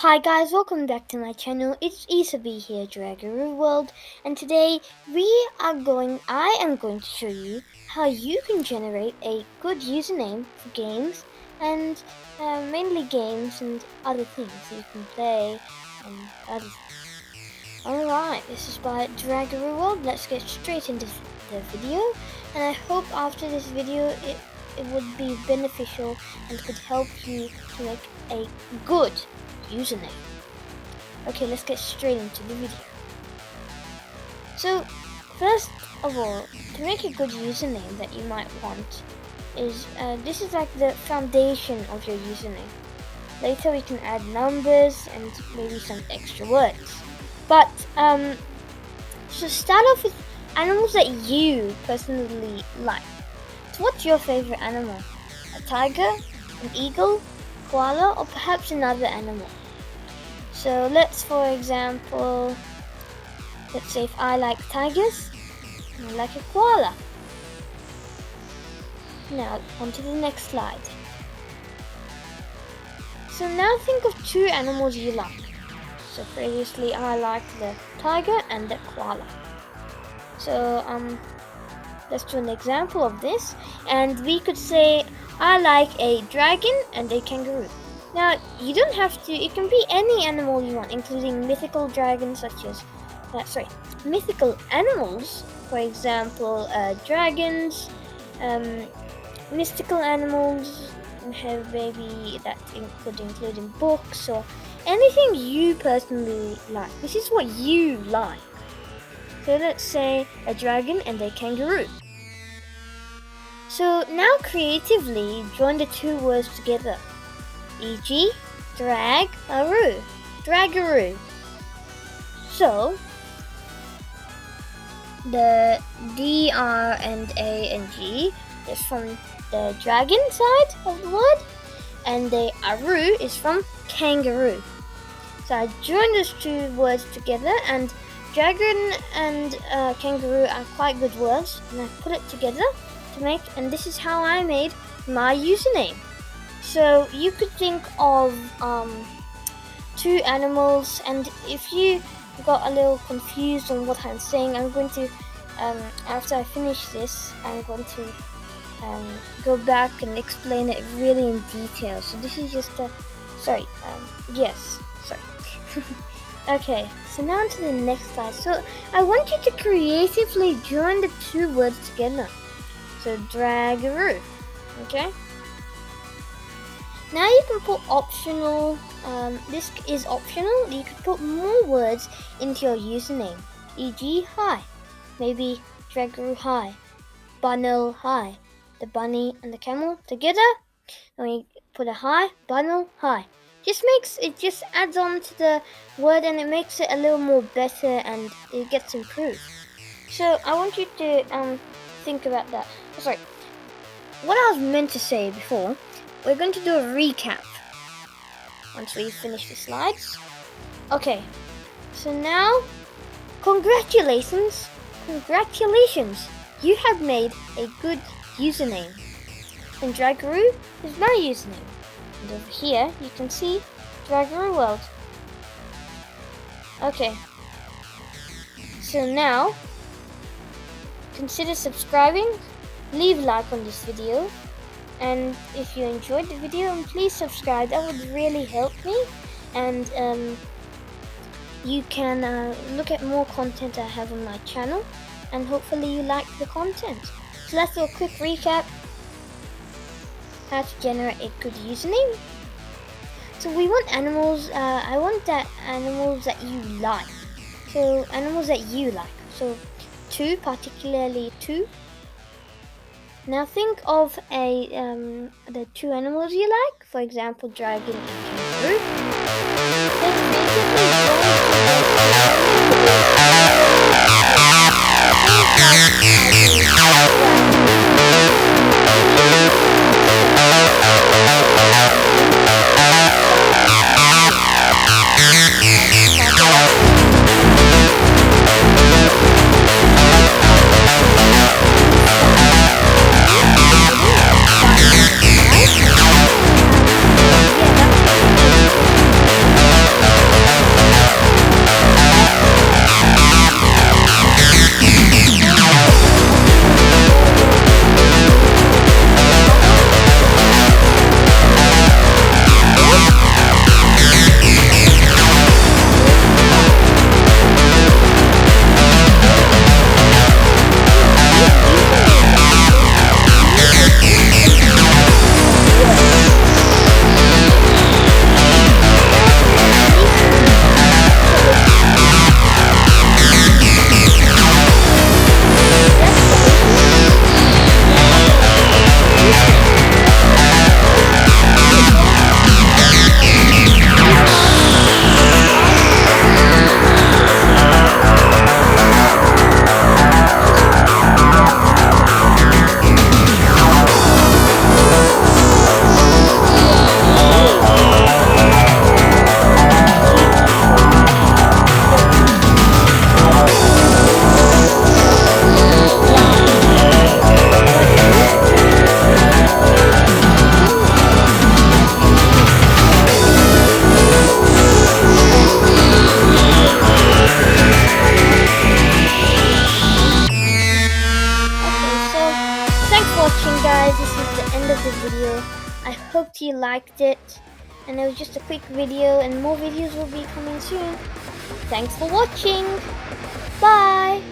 Hi guys, welcome back to my channel. It's Isabi here, Dragaroo World, and today I am going to show you how you can generate a good username for games and mainly games and other things you can play and other things. Alright, this is by Dragaroo World. Let's get straight into the video, and I hope after this video it would be beneficial and could help you to make a good username. Okay, let's get straight into the video. So, first of all, to make a good username that you might want is, this is like the foundation of your username. Later we can add numbers and maybe some extra words. But, so start off with animals that you personally like. So what's your favorite animal? A tiger, an eagle, koala, or perhaps another animal? So let's, for example, let's say if I like tigers, I like a koala. Now, on to the next slide. So now think of two animals you like. So previously I liked the tiger and the koala. So let's do an example of this. And we could say I like a dragon and a kangaroo. Now, you don't have to, it can be any animal you want, including mythical dragons such as, mythical animals, for example, dragons, mystical animals, have maybe that could include in books or anything you personally like. This is what you like. So let's say a dragon and a kangaroo. So now creatively join the two words together. E.g., drag-aroo, dragaroo. So, the D, R, and A and G is from the dragon side of the word, and the aroo is from kangaroo. So I joined those two words together, and dragon and kangaroo are quite good words, and I put it together to make, and this is how I made my username. So you could think of two animals, and if you got a little confused on what I'm saying, I'm going to, after I finish this, I'm going to go back and explain it really in detail. So this is just a, Okay, so now to the next slide. So I want you to creatively join the two words together. So dragaroo, okay? Now you can put optional, this is optional, you could put more words into your username, e.g. hi, maybe dragaroo hi, bunnel hi, the bunny and the camel together, and we put a hi, bunnel hi. Just adds on to the word and it makes it a little more better and it gets improved. So I want you to think about that. Sorry, what I was meant to say before, we're going to do a recap once we finish the slides. Okay, so now, congratulations, you have made a good username. And Dragaroo is my username. And over here, you can see Dragaroo World. Okay, so now, consider subscribing, leave a like on this video, and if you enjoyed the video, please subscribe. That would really help me. And you can look at more content I have on my channel, and hopefully you like the content. So let's do a quick recap. How to generate a good username. So we want animals. I want that animals that you like. So animals that you like. So two, particularly two. Now think of the two animals you like, for example, dragon and kangaroo. watching, guys. This is the end of the video. I hope you liked it. And it was just a quick video, and more videos will be coming soon. Thanks for watching. Bye.